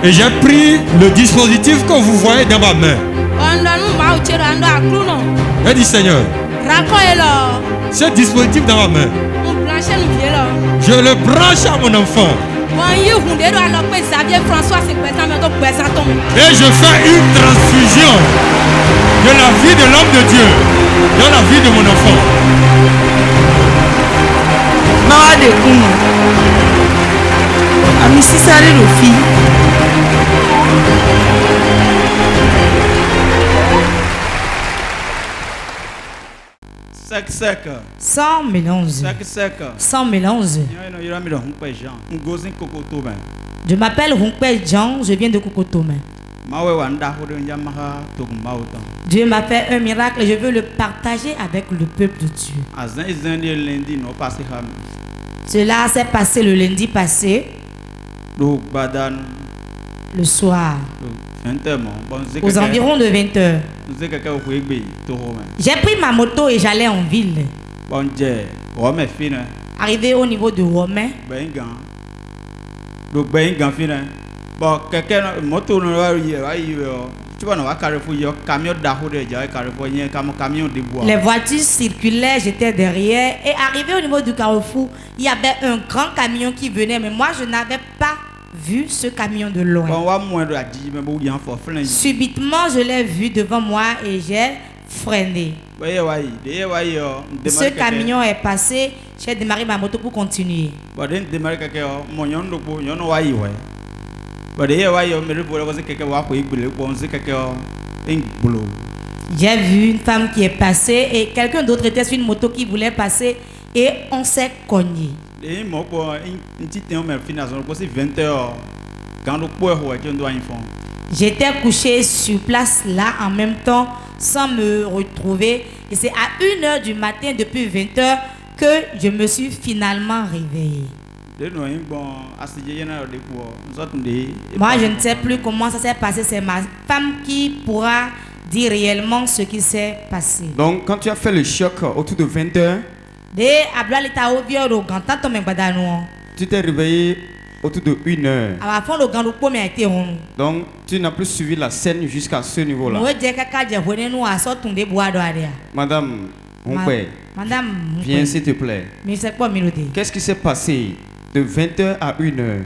Et j'ai pris le dispositif que vous voyez dans ma main. J'ai dit Seigneur, ce dispositif dans ma main, je le branche à mon enfant. Et je fais une transfusion de la vie de l'homme de Dieu dans la vie de mon enfant. Sans mélange. Sans mélange. Je m'appelle Hunkpe Jean, je viens de Kokotome. Dieu m'a fait un miracle et je veux le partager avec le peuple de Dieu. Cela s'est passé le lundi passé, le soir, aux environs de 20h. J'ai pris ma moto et j'allais en ville. Arrivé au niveau de Romain, les voitures circulaient, j'étais derrière. Et arrivé au niveau du carrefour, il y avait un grand camion qui venait, mais moi je n'avais pas vu ce camion de loin. Subitement, je l'ai vu devant moi et j'ai freiné. Ce camion est passé, j'ai démarré ma moto pour continuer. J'ai vu une femme qui est passée et quelqu'un d'autre était sur une moto qui voulait passer et on s'est cogné. J'étais couché sur place là en même temps sans me retrouver et c'est à 1h du matin depuis 20h que je me suis finalement réveillé. Moi je ne sais plus comment ça s'est passé, c'est ma femme qui pourra dire réellement ce qui s'est passé. Donc quand tu as fait le choc autour de 20h, tu t'es réveillé autour de 1h. Donc tu n'as plus suivi la scène jusqu'à ce niveau-là. Madame Hunkpe, viens s'il te plaît. Qu'est-ce qui s'est passé de 20h à 1h?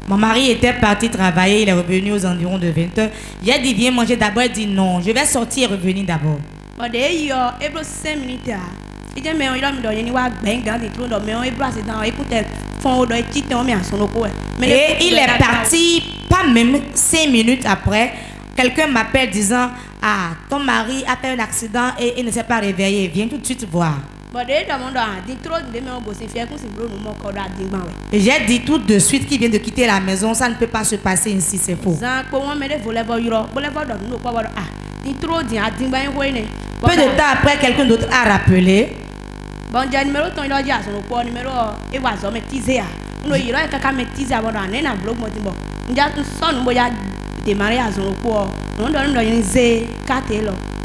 Mon mari était parti travailler, il est revenu aux environs de 20h. J'ai dit viens manger d'abord, il dit non, je vais sortir et revenir d'abord. Et il est parti, pas même 5 minutes après, quelqu'un m'appelle disant ah, ton mari a fait un accident et il ne s'est pas réveillé, viens tout de suite voir. Et j'ai dit tout de suite qu'il vient de quitter la maison, ça ne peut pas se passer ici, c'est faux. Peu de temps après, quelqu'un d'autre a rappelé.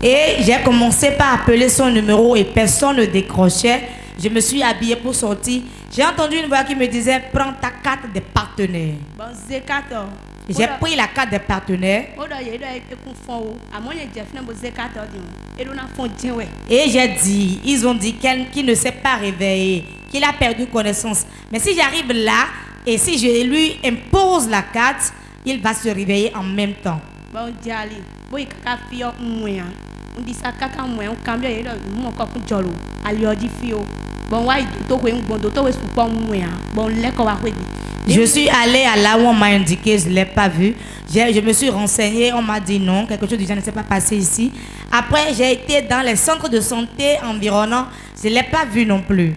Et j'ai commencé par appeler son numéro et personne ne décrochait. Je me suis habillée pour sortir. J'ai entendu une voix qui me disait prends ta carte des partenaires. J'ai pris la carte des partenaires. Et j'ai dit, ils ont dit qu'il ne s'est pas réveillé, qu'il a perdu connaissance. Mais si j'arrive là et si je lui impose la carte, il va se réveiller en même temps. Je suis allée à là où on m'a indiqué, je ne l'ai pas vu. Je me suis renseignée, on m'a dit non, quelque chose déjà ne s'est pas passé ici. Après, j'ai été dans les centres de santé environnants, je ne l'ai pas vu non plus.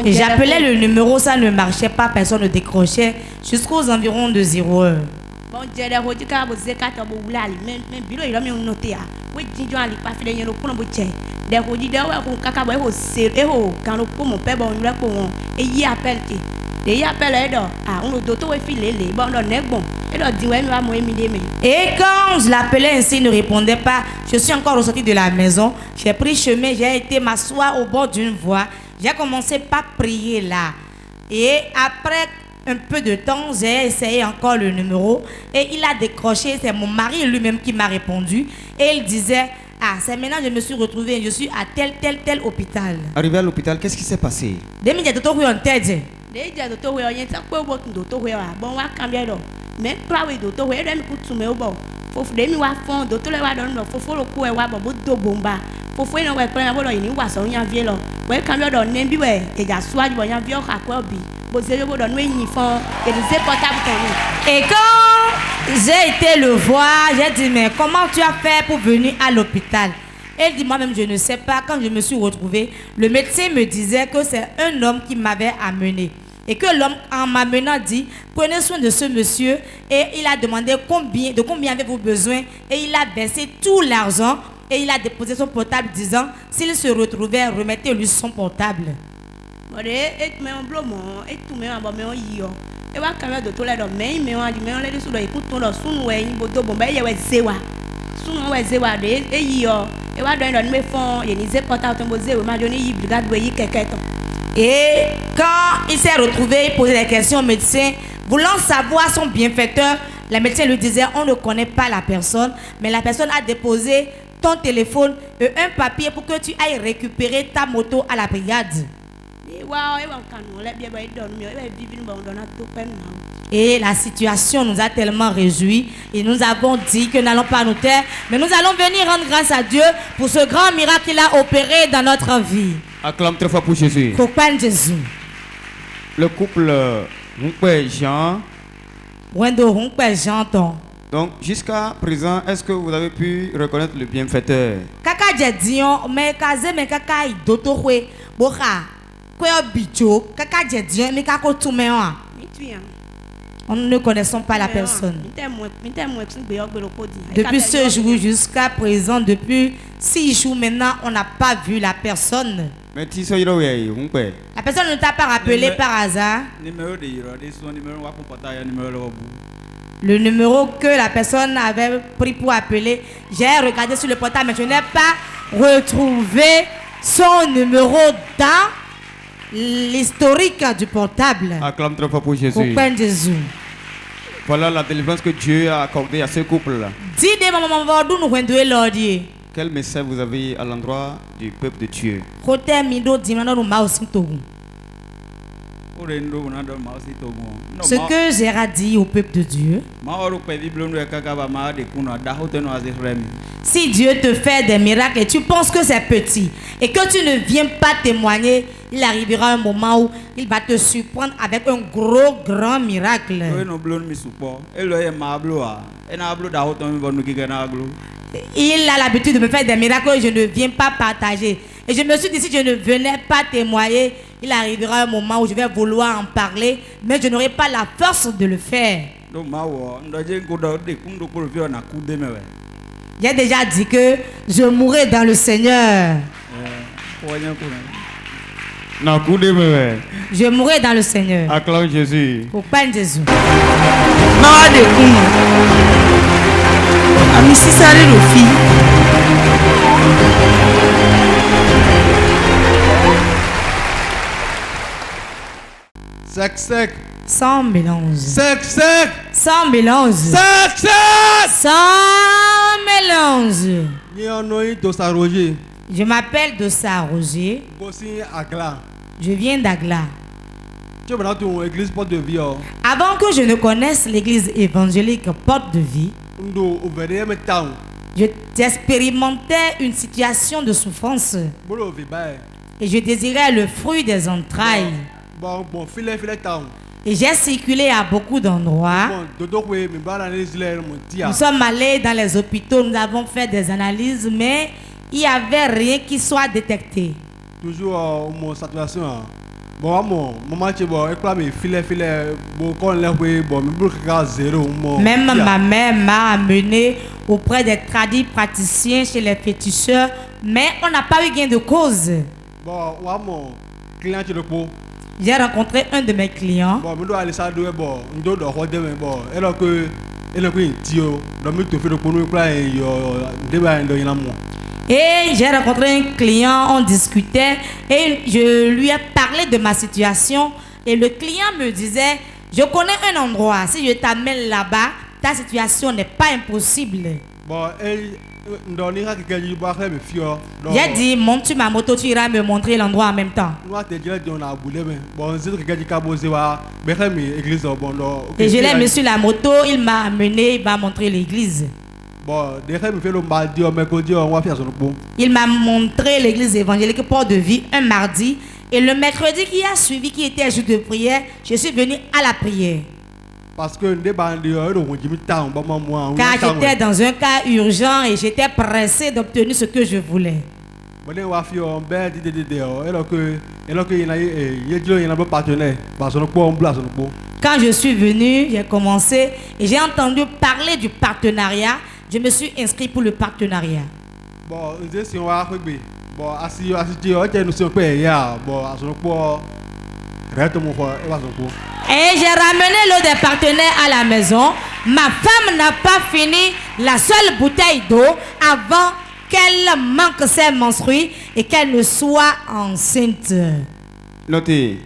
Et j'appelais le numéro, ça ne marchait pas, personne ne décrochait jusqu'aux environs de 0h. Des rodis de ou caca boy au sel et au quand le pour mon père bon le pour et y appelle qui et y appelle et on le docteur filé les bon n'est bon et le dit ouais moi moi et quand je l'appelais ainsi il ne répondait pas. Je suis encore ressorti de la maison, j'ai pris chemin, j'ai été m'asseoir au bord d'une voie, j'ai commencé par prier là et après un peu de temps j'ai essayé encore le numéro et il a décroché. C'est mon mari lui-même qui m'a répondu et il disait ah, c'est maintenant que je me suis retrouvée, je suis à tel hôpital. Arrivé à l'hôpital, qu'est-ce qui s'est passé? Dès que j'ai docteur en tête. Dès que docteur oui, on t'a pas bon docteur oui, bon on va cambier là. Mais pas oui docteur oui, elle me coûte tout mais au bon. Faut demi wa fond docteur wa donne faut le coup wa bon do bomba. Faut no wa prendre wa ni wa so yan vie là. Ouais cambier là nembi ouais et ja soir du yan vie ka kwa bi. Bo zero bo donne ni fond et les portables ton. Et quand j'ai été le voir, j'ai dit mais comment tu as fait pour venir à l'hôpital? Elle dit moi-même je ne sais pas. Quand je me suis retrouvée, le médecin me disait que c'est un homme qui m'avait amené. Et que l'homme en m'amenant dit prenez soin de ce monsieur et il a demandé de combien avez-vous besoin et il a versé tout l'argent et il a déposé son portable disant s'il se retrouvait remettez-lui son portable. Et mais on blomo et tout mais on va mais on y yo et va quand même docteur là mais on dit mais on les sous là écoute ton là sous ouais il bodo bomba il y a zewa sous ouais zewa de et y yo et va donner me fond il n'y a pas tant de zewa m'a donné il brigade ouais quelqu'un. Et quand il s'est retrouvé, il posait des questions au médecin, voulant savoir son bienfaiteur. Le médecin lui disait, on ne connaît pas la personne, mais la personne a déposé ton téléphone et un papier pour que tu ailles récupérer ta moto à la brigade. Et la situation nous a tellement réjouis et nous avons dit que nous n'allons pas nous taire, mais nous allons venir rendre grâce à Dieu pour ce grand miracle qu'il a opéré dans notre vie. Acclame très fort pour Jésus. Jésus. Le couple Jean. Donc jusqu'à présent, est-ce que vous avez pu reconnaître le bienfaiteur? Nous ne connaissons pas la personne. Depuis ce jour jusqu'à présent, depuis 6 jours maintenant, on n'a pas vu la personne. La personne ne t'a pas rappelé par hasard. Le numéro que la personne avait pris pour appeler, j'ai regardé sur le portable, mais je n'ai pas retrouvé son numéro dans l'historique du portable. Acclame très fort pour Jésus. Jésus. Voilà la délivrance que Dieu a accordée à ce couple-là. Quel message vous avez à l'endroit du peuple de Dieu? Ce que j'ai dit au peuple de Dieu, si Dieu te fait des miracles et tu penses que c'est petit et que tu ne viens pas témoigner, il arrivera un moment où il va te surprendre avec un grand miracle. Il a l'habitude de me faire des miracles et je ne viens pas partager. Et je me suis dit, si je ne venais pas témoigner, il arrivera un moment où je vais vouloir en parler, mais je n'aurai pas la force de le faire. J'ai déjà dit que je mourrai dans le Seigneur. Je mourrai dans le Seigneur. Acclame Jésus. Pourquoi Jésus? Sec. Sans mélange. Sec. Sans mélange. Sec. Sans mélange. Roger. Je m'appelle Dossa Roger. Je viens d'Agla. Avant que je ne connaisse l'église évangélique Porte de Vie, j'expérimentais une situation de souffrance et je désirais le fruit des entrailles. Et j'ai circulé à beaucoup d'endroits. Nous sommes allés dans les hôpitaux, nous avons fait des analyses, mais il n'y avait rien qui soit détecté. Toujours mon saturation. Même ma mère m'a amené auprès des praticiens chez les féticheurs Mais on n'a pas eu gain de cause. Bon, mon client tu le peux. J'ai rencontré un de mes clients. Bon, je dois aller ça de bon, je dois regarder bon. Alors que elle a pris un tio, donc je te fais le pour nous plein débat dans une amour. Et j'ai rencontré un client, on discutait et je lui ai parlé de ma situation et le client me disait, je connais un endroit, si je t'amène là-bas, ta situation n'est pas impossible. Bon, j'ai dit, monte sur ma moto, tu iras me montrer l'endroit en même temps. Et je l'ai mis sur la moto, il m'a amené, il m'a montré l'église. Il m'a montré l'église évangélique Port de Vie un mardi. Et le mercredi qui a suivi, qui était un jour de prière, je suis venu à la prière. Parce que car j'étais dans un cas urgent et j'étais pressé d'obtenir ce que je voulais. Quand je suis venu, j'ai commencé et j'ai entendu parler du partenariat. Je me suis inscrit pour le partenariat. Et j'ai ramené l'eau des partenaires à la maison. Ma femme n'a pas fini la seule bouteille d'eau avant qu'elle manque ses menstrues et qu'elle ne soit enceinte. Notez,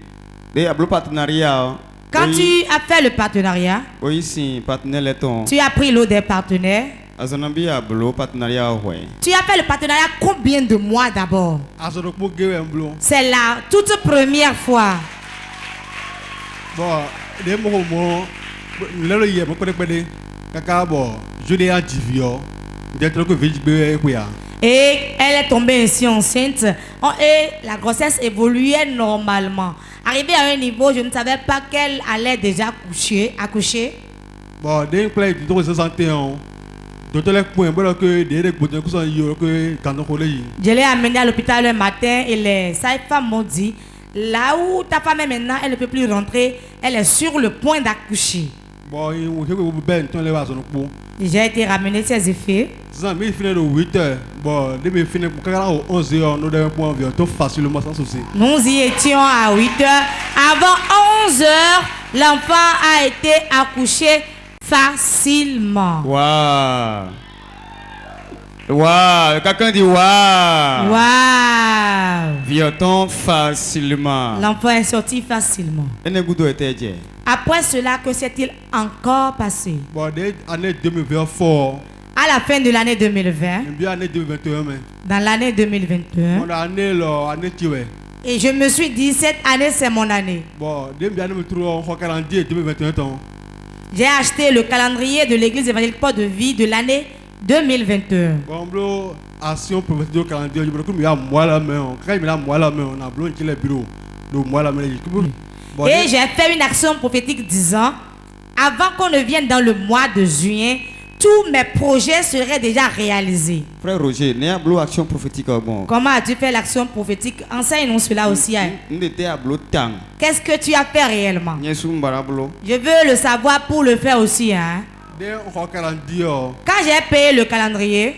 partenariat. Quand tu as fait le partenariat, tu as pris l'eau des partenaires. Tu as fait le partenariat combien de mois d'abord? C'est la toute première fois. Et elle est tombée ainsi enceinte. Et la grossesse évoluait normalement. Arrivé à un niveau, je ne savais pas qu'elle allait déjà accoucher. Je l'ai amenée à l'hôpital le matin et les sages-femmes m'ont dit, là où ta femme est maintenant, elle ne peut plus rentrer, elle est sur le point d'accoucher. J'ai été ramené ses effets. Nous y étions à 8 heures. Avant 11 heures, l'enfant a été accouché facilement. Waouh! Waouh! Quelqu'un dit waouh! Waouh! Vient-on facilement? L'enfant est sorti facilement. Après cela, que s'est-il encore passé? À la fin de l'année 2020, dans l'année 2021, et je me suis dit, cette année c'est mon année. J'ai acheté le calendrier de l'église évangélique Port de Vie de l'année 2021. Et j'ai fait une action prophétique disant, avant qu'on ne vienne dans le mois de juin, tous mes projets seraient déjà réalisés. Frère Roger, action prophétique. Comment as-tu fait l'action prophétique? Enseigne-nous cela aussi. Qu'est-ce que tu as fait réellement? Je veux le savoir pour le faire aussi. Hein? Quand j'ai payé le calendrier,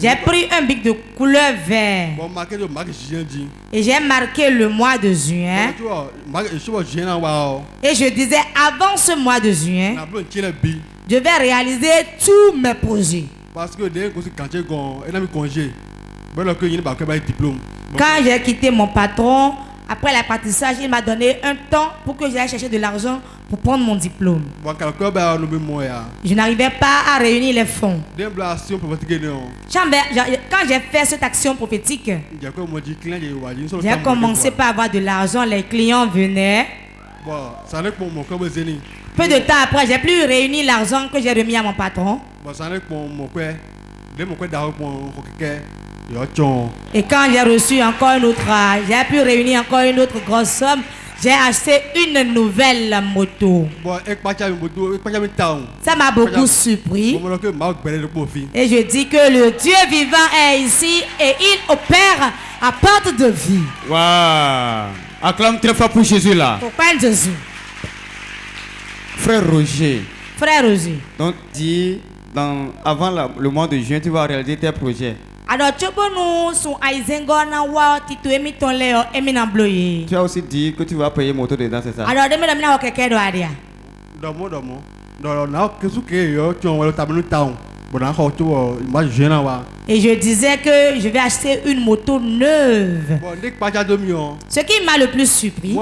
j'ai pris un bic de couleur vert et j'ai marqué le mois de juin. Et je disais, avant ce mois de juin, je vais réaliser tous mes projets. Quand j'ai quitté mon patron, après l'apprentissage, il m'a donné un temps pour que j'aille chercher de l'argent pour prendre mon diplôme. Je n'arrivais pas à réunir les fonds. Quand j'ai fait cette action prophétique, j'ai commencé par avoir de l'argent, les clients venaient. Peu de temps après, j'ai pu réunir l'argent que j'ai remis à mon patron. Et quand j'ai reçu encore une autre, j'ai pu réunir encore une autre grosse somme. J'ai acheté une nouvelle moto. Ça m'a beaucoup surpris. Et je dis que le Dieu vivant est ici et il opère à porte de vie. Waouh! Acclame très fort pour Jésus là. Pourquoi Jésus? Frère Roger. Frère Roger. Donc dis Avant le mois de juin, tu vas réaliser tes projets. Alors, tu as aussi dit que tu vas payer moto dedans, c'est ça? Alors, et je disais que je vais acheter une moto neuve. Ce qui m'a le plus surpris,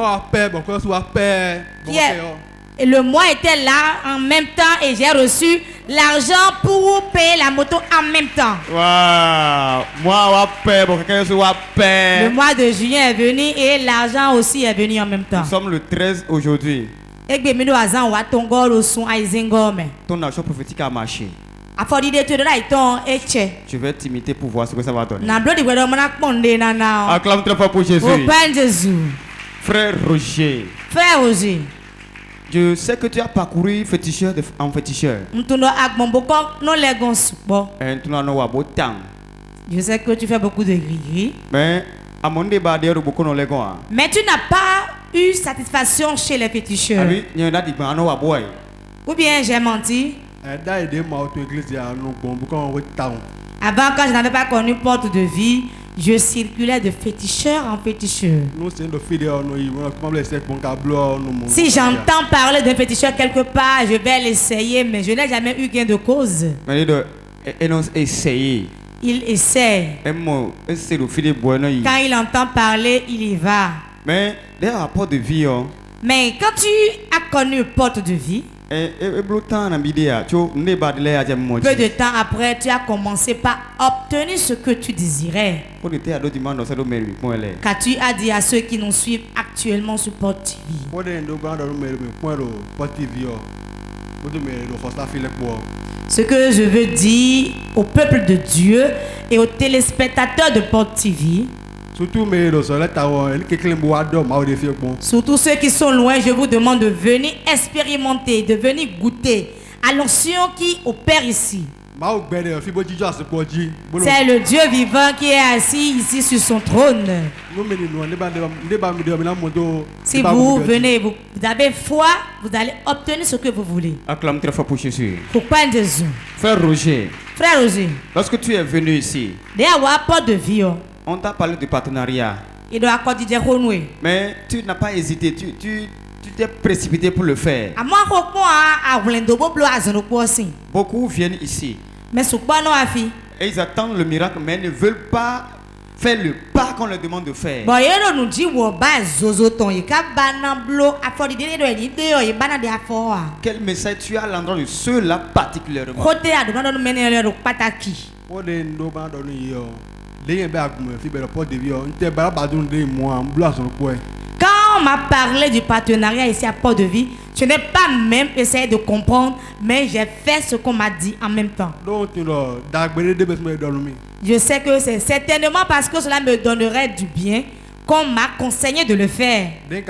et le mois était là en même temps et j'ai reçu l'argent pour payer la moto en même temps. Le mois de juillet est venu et l'argent aussi est venu en même temps. Nous sommes le 13 aujourd'hui. Ton achat prophétique a marché. Je vais t'imiter pour voir ce que ça va donner. Acclame très fort pour Jésus. Frère Roger. Frère Roger. Je sais que tu as parcouru féticheur en féticheur. Je sais que tu fais beaucoup de gris-gris. Mais tu n'as pas eu satisfaction chez les féticheurs. Ou bien j'ai menti. Avant, quand je n'avais pas connu porte de vie, je circulais de féticheur en féticheur. Si j'entends parler d'un féticheur quelque part, je vais l'essayer, mais je n'ai jamais eu gain de cause. Il essaie. Quand il entend parler, il y va. Mais quand tu as connu porte de vie, peu de temps après, tu as commencé par obtenir ce que tu désirais. Car tu as dit à ceux qui nous suivent actuellement sur Port TV. Ce que je veux dire au peuple de Dieu et aux téléspectateurs de Port TV. Surtout ceux qui sont loin, je vous demande de venir expérimenter, de venir goûter à l'onction qui opère ici. C'est le Dieu vivant qui est assis ici sur son trône. Si vous venez, vous avez foi, vous allez obtenir ce que vous voulez. Acclame très fort pour Jésus. Pourquoi Jésus? Frère Roger. Frère Roger. Lorsque tu es venu ici, de vie. On t'a parlé de partenariat. Mais tu n'as pas hésité, tu t'es précipité pour le faire. Beaucoup viennent ici. Et ils attendent le miracle, mais ne veulent pas faire le pas qu'on leur demande de faire. Quel message tu as à l'endroit de ceux-là particulièrement? Quand on m'a parlé du partenariat ici à Port de Vie, je n'ai pas même essayé de comprendre, mais j'ai fait ce qu'on m'a dit en même temps. Je sais que c'est certainement parce que cela me donnerait du bien qu'on m'a conseillé de le faire. Mais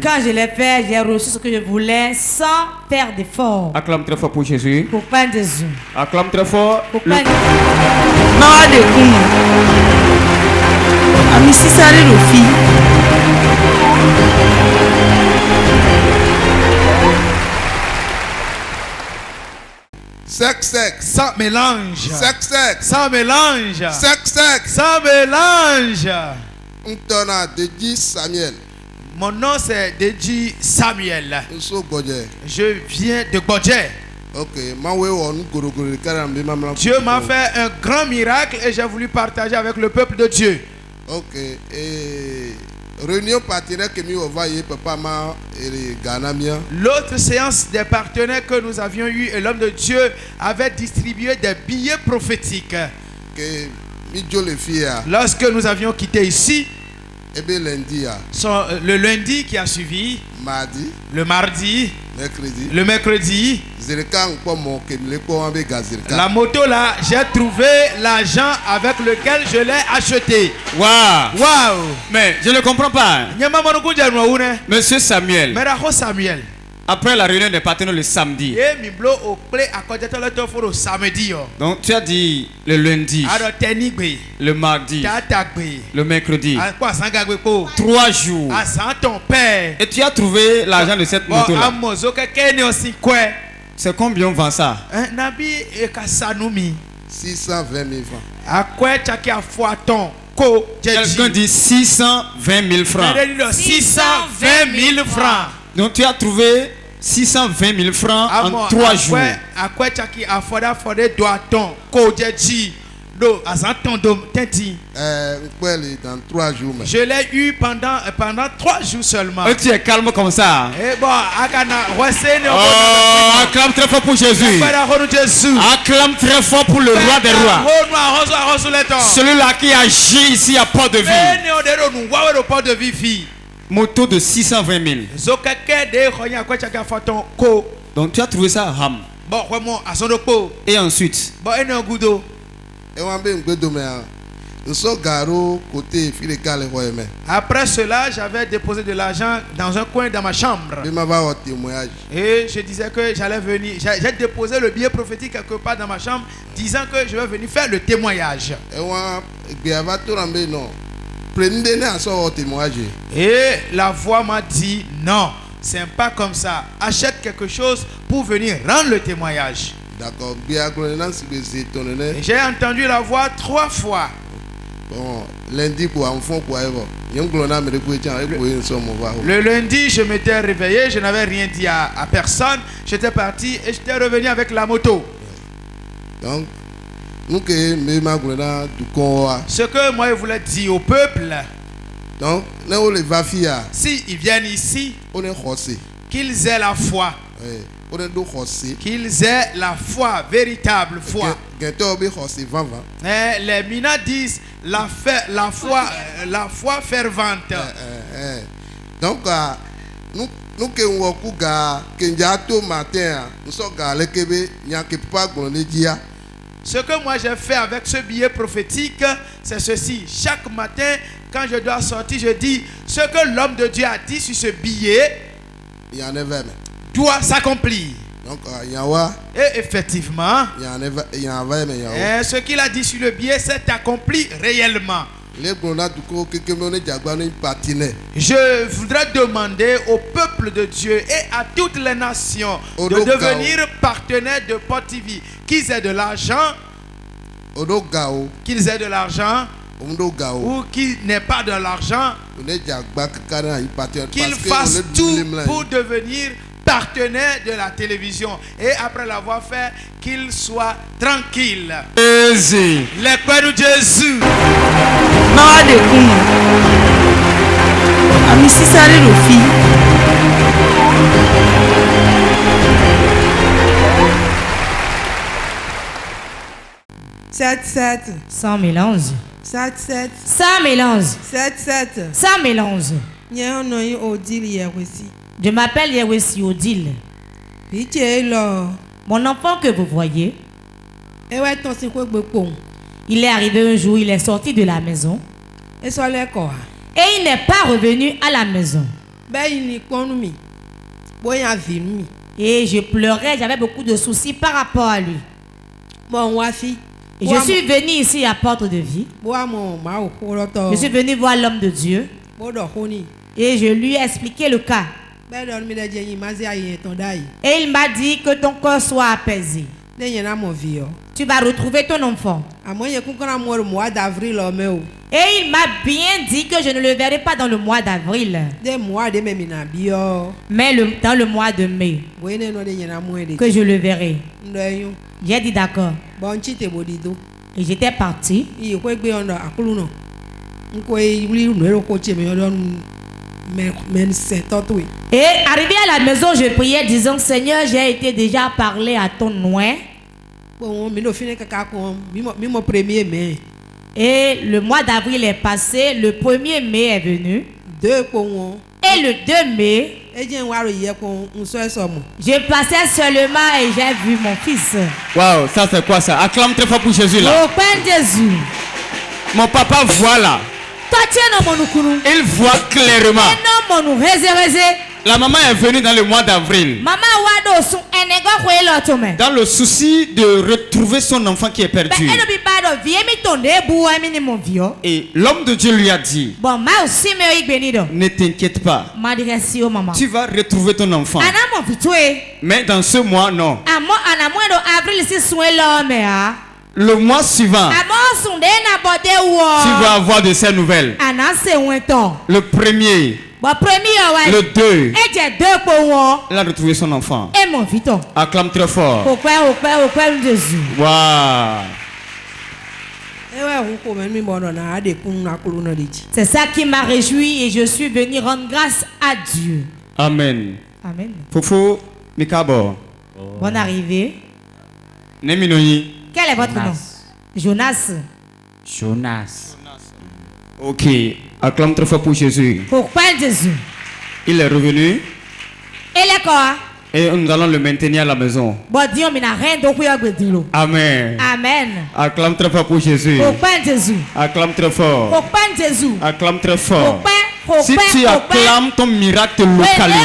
quand je l'ai fait, j'ai reçu ce que je voulais sans faire d'effort. Acclame très fort pour Jésus. Pourquoi Jésus? Acclame très fort. Pourquoi Jésus? Sec. Ça mélange. Sec. Ça mélange. Sec. Ça mélange. Deji Samuel. Mon nom c'est Deji Samuel. Je viens de Bodje. Ok. Dieu m'a fait un grand miracle et j'ai voulu partager avec le peuple de Dieu. Ok. Et réunion partenaire que nous envoyé papa ma et Ghana. L'autre séance des partenaires que nous avions eu et l'homme de Dieu avait distribué des billets prophétiques. Lorsque nous avions quitté ici, le lundi qui a suivi, le mardi, le mercredi, la moto là, j'ai trouvé l'argent avec lequel je l'ai acheté. Waouh! Mais je ne comprends pas. Monsieur Samuel. Après la réunion des partenaires le samedi. Donc tu as dit le lundi, le mardi, le mercredi, 3 jours. Et tu as trouvé l'argent de cette moto là. C'est combien on vend ça? Nabi et Kasanoumi. 620 000 francs. À quoi tu as foi ton ko? Quelqu'un dit 620 000 francs. 620 000 francs. Donc tu as trouvé 620 000 francs en 3 jours. À quoi tu as foi doit ton ko jeji? Do azanton dom tenti. Dans 3 jours. Je l'ai eu pendant 3 jours seulement. Et tu es calme comme ça. Et bon, acclame très fort pour Jésus. Acclame très fort pour le roi des rois. Celui-là qui agit ici à Port de Vie. Moto de 620 000. Donc tu as trouvé ça à Ham. Et ensuite. Après cela, j'avais déposé de l'argent dans un coin dans ma chambre. Et je disais que j'allais venir. J'ai déposé le billet prophétique quelque part dans ma chambre, disant que je vais venir faire le témoignage. Et la voix m'a dit non, c'est pas comme ça. Achète quelque chose pour venir rendre le témoignage. D'accord. J'ai entendu la voix 3 fois. Bon, lundi pour enfant quoi. Le lundi, je m'étais réveillé, je n'avais rien dit à personne. J'étais parti et j'étais revenu avec la moto. Donc, ce que moi je voulais dire au peuple. Donc, si ils viennent ici, qu'ils aient la foi. Qu'ils aient la foi, véritable foi. Les Mina disent la foi fervente. Donc, nous ce que moi j'ai fait avec ce billet prophétique, c'est ceci. Chaque matin, quand je dois sortir, je dis ce que l'homme de Dieu a dit sur ce billet doit s'accomplir. Donc, et effectivement, ce qu'il a dit sur le billet s'est accompli réellement. Je voudrais demander au peuple de Dieu et à toutes les nations de devenir partenaires de Port TV. Qu'ils aient de l'argent, ou qu'ils n'aient pas de l'argent, qu'ils fassent tout pour devenir partenaire de la télévision, et après l'avoir fait, qu'il soit tranquille. Les pères de Jésus. Sans mélange. Sans mélange. Sans mélange. Je m'appelle Yewesi Odile. Mon enfant que vous voyez, il est arrivé un jour, il est sorti de la maison et il n'est pas revenu à la maison. Et je pleurais, j'avais beaucoup de soucis par rapport à lui. Et je suis venue ici à Porte de Vie. Je suis venue voir l'homme de Dieu et je lui ai expliqué le cas. Et il m'a dit que ton corps soit apaisé. Tu vas retrouver ton enfant. Et il m'a bien dit que je ne le verrai pas dans le mois d'avril, mais dans le mois de mai, que je le verrai. J'ai dit d'accord. Et j'étais parti. Et arrivé à la maison, je priais disant: Seigneur, j'ai été déjà parlé à ton nom. Et le mois d'avril est passé, le 1er mai est venu. Et le 2 mai, je passais seulement et j'ai vu mon fils. Waouh, ça c'est quoi ça? Acclame très fort pour Jésus là. Oh Père Jésus. Mon papa voit là. Il voit clairement. La maman est venue dans le mois d'avril. Dans le souci de retrouver son enfant qui est perdu. Et l'homme de Dieu lui a dit, ne t'inquiète pas. Tu vas retrouver ton enfant. Mais dans ce mois, non. Le mois suivant, tu vas avoir de ces nouvelles. Le premier, le 2, il a retrouvé son enfant. Acclame très fort. Waouh. C'est ça qui m'a réjoui et je suis venu rendre grâce à Dieu. Amen. Amen. Fofo Mikabo. Bonne arrivée. Neminoyi. Quel est votre nom? Jonas. Jonas. Ok. Acclame très fort pour Jésus. Pourquoi Jésus? Il est revenu. Il est quoi? Et nous allons le maintenir à la maison. Amen. Amen. Acclame très fort pour Jésus. Pourquoi Jésus? Acclame très fort. Pourquoi Jésus? Acclame très fort. Si tu acclames, ton miracle te localise.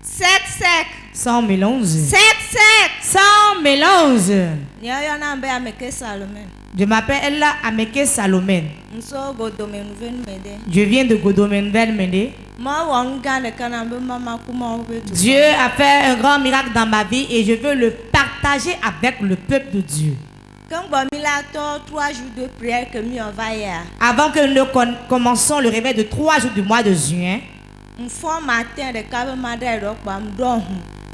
Sec. Sans mélange. Sec. Sans mélange. Je m'appelle Ella Ameke Salomon. Je viens de Godomen Velmende. Dieu a fait un grand miracle dans ma vie et je veux le partager avec le peuple de Dieu. Avant que nous commençons le réveil de 3 jours du mois de juin,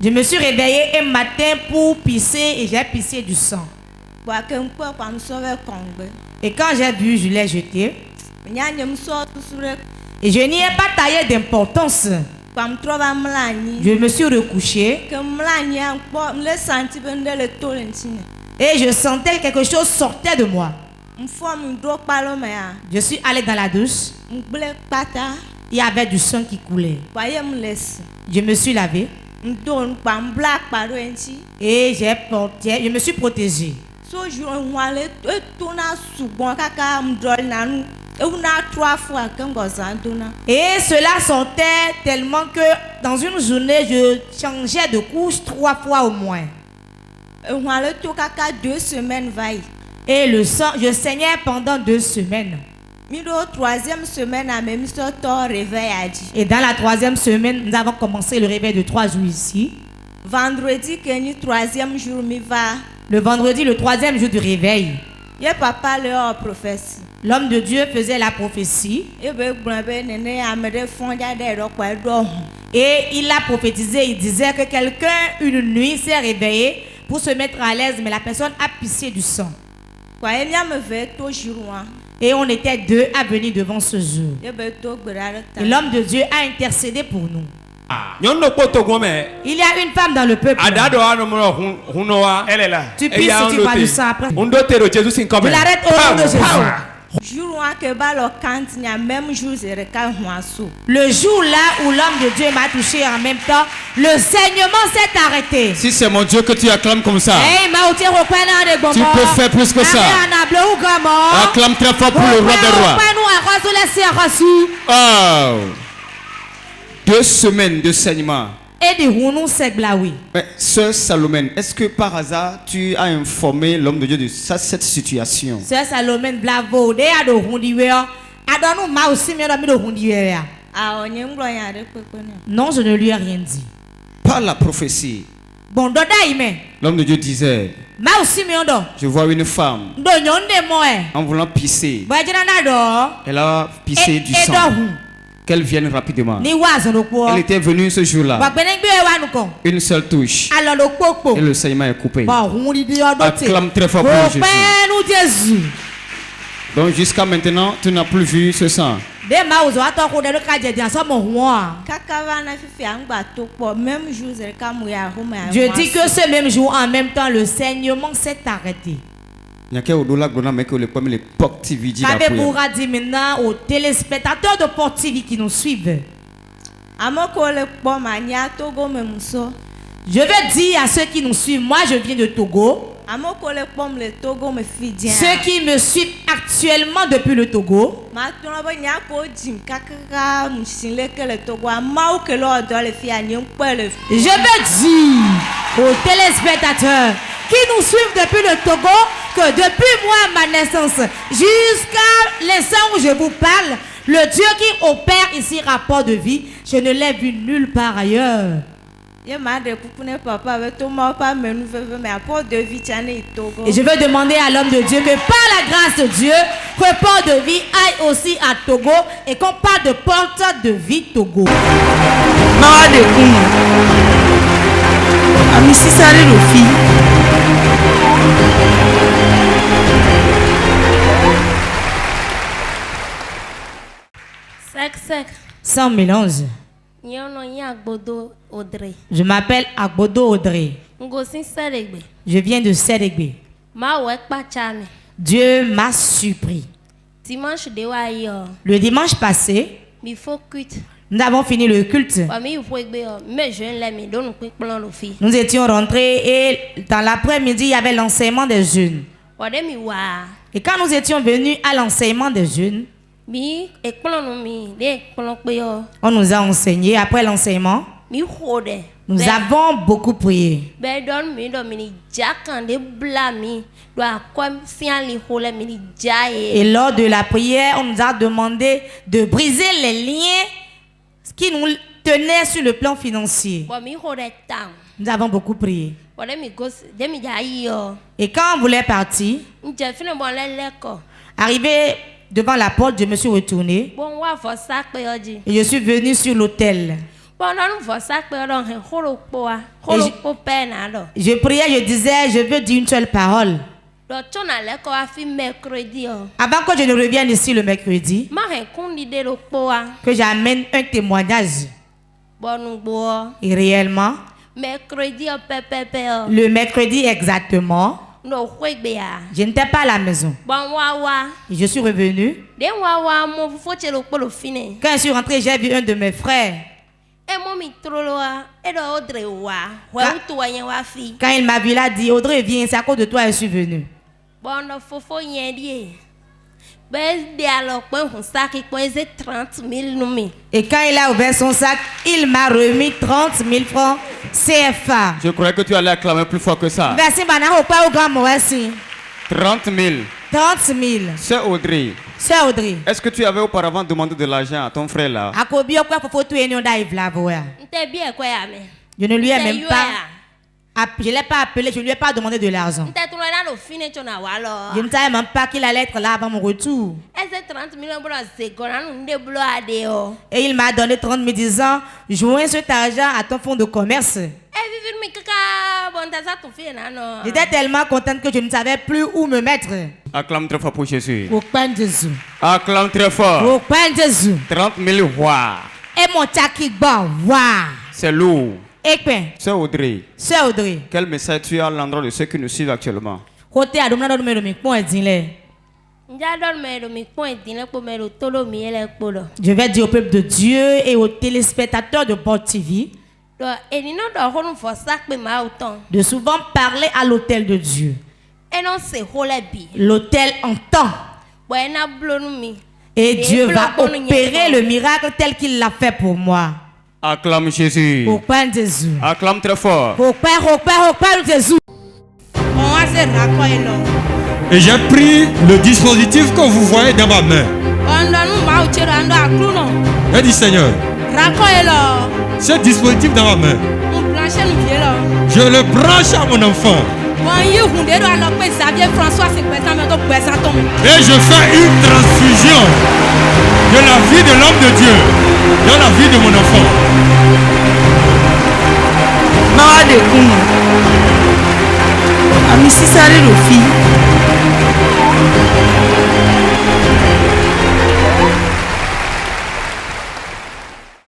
je me suis réveillé un matin pour pisser et j'ai pissé du sang. Et quand j'ai vu, je l'ai jeté. Et je n'y ai pas taillé d'importance. Je me suis recouché. Et je sentais que quelque chose sortait de moi. Je suis allé dans la douche. Il y avait du sang qui coulait. Je me suis lavé. Et je me suis protégé. Et cela sentait tellement que dans une journée, je changeais de couche 3 fois au moins. Et le sang, je saignais pendant 2 semaines. Et dans la 3e semaine, nous avons commencé le réveil de 3 jours ici. Le vendredi, le 3e jour du réveil. L'homme de Dieu faisait la prophétie. Et il a prophétisé, il disait que quelqu'un, une nuit, s'est réveillé pour se mettre à l'aise, mais la personne a pissé du sang. Et on était 2 à venir devant ce jour. Et l'homme de Dieu a intercédé pour nous. Il y a une femme dans le peuple. Elle est là. Tu pisses et tu vas du sang après. Je l'arrête au nom de Jésus. Le jour là où l'homme de Dieu m'a touché en même temps, le saignement s'est arrêté. Si c'est mon Dieu que tu acclames comme ça, tu peux faire plus que ça. Acclame très fort pour le roi des rois. Oh. 2 semaines de saignement. Mais Sœur Salomon, est-ce que par hasard tu as informé l'homme de Dieu de cette situation? Sœur Salomon, bravo. Non, je ne lui ai rien dit. Par la prophétie, l'homme de Dieu disait, je vois une femme en voulant pisser. Elle a pissé du sang. Qu'elle vienne rapidement. Elle était venue ce jour-là. Une seule touche. Et le saignement est coupé. Acclame très fort pour Jésus. Donc jusqu'à maintenant, tu n'as plus vu ce sang. Je dis que ce même jour, en même temps, le saignement s'est arrêté. Aux téléspectateurs de Port TV qui nous suivent. Je veux dire à ceux qui nous suivent, moi je viens de Togo. Ceux qui me suivent actuellement depuis le Togo. Je veux dire aux téléspectateurs qui nous suivent depuis le Togo que depuis moi, ma naissance, jusqu'à l'instant où je vous parle, le Dieu qui opère ici rapport de vie, je ne l'ai vu nulle part ailleurs. Et je veux demander à l'homme de Dieu que par la grâce de Dieu, rapport de vie aille aussi à Togo et qu'on parle de porte de vie Togo. Sans mélange. Je m'appelle Agbodo Audrey. Je viens de Sédégbé. Dieu m'a surpris. Le dimanche passé, nous avons fini le culte. Nous étions rentrés et dans l'après-midi, il y avait l'enseignement des jeunes. Et quand nous étions venus à l'enseignement des jeunes, on nous a enseigné. Après l'enseignement, nous avons beaucoup prié. Et lors de la prière, on nous a demandé de briser les liens qui nous tenaient sur le plan financier. Nous avons beaucoup prié. Et quand on voulait partir, arrivé devant la porte, je me suis retourné et je suis venu sur l'autel. Je priais, je disais, je veux dire une seule parole. Avant que je ne revienne ici le mercredi, que j'amène un témoignage. Et réellement, le mercredi exactement, je n'étais pas à la maison. Et je suis revenu. Quand je suis rentré, j'ai vu un de mes frères. Quand il m'a vu, il a dit, Audrey, viens, c'est à cause de toi que je suis venu. Et quand il a ouvert son sac, il m'a remis 30 000 francs CFA. Je croyais que tu allais acclamer plus fort que ça. 30 000. 30 000. 30 000. Sœur Audrey. Sœur Audrey. Est-ce que tu avais auparavant demandé de l'argent à ton frère là? Je ne lui ai même pas. Je ne l'ai pas appelé, je ne lui ai pas demandé de l'argent. Je ne savais même pas qu'il allait être là avant mon retour. Et il m'a donné 30 000 disant, joins cet argent à ton fonds de commerce. J'étais tellement contente que je ne savais plus où me mettre. Acclame très fort pour Jésus. Au pain de Jésus. Acclame très fort. Au pain de Jésus. 30 000 voix. Et mon tchakikba, waouh. C'est lourd. Sœur Audrey. Sœur Audrey. Quel message tu as à l'endroit de ceux qui nous suivent actuellement? Je vais dire au peuple de Dieu et aux téléspectateurs de Bord TV de souvent parler à l'autel de Dieu. L'autel entend. Et Dieu va opérer le miracle tel qu'il l'a fait pour moi. Acclame Jésus. Au pain de Jésus. Acclame très fort. Au pain de Jésus. Et j'ai pris le dispositif que vous voyez dans ma main. Et dit Seigneur, ce dispositif dans ma main, je le branche à mon enfant. Et je fais une transfusion de la vie de l'homme de Dieu dans la vie de mon enfant. Ami Sisare Rofi.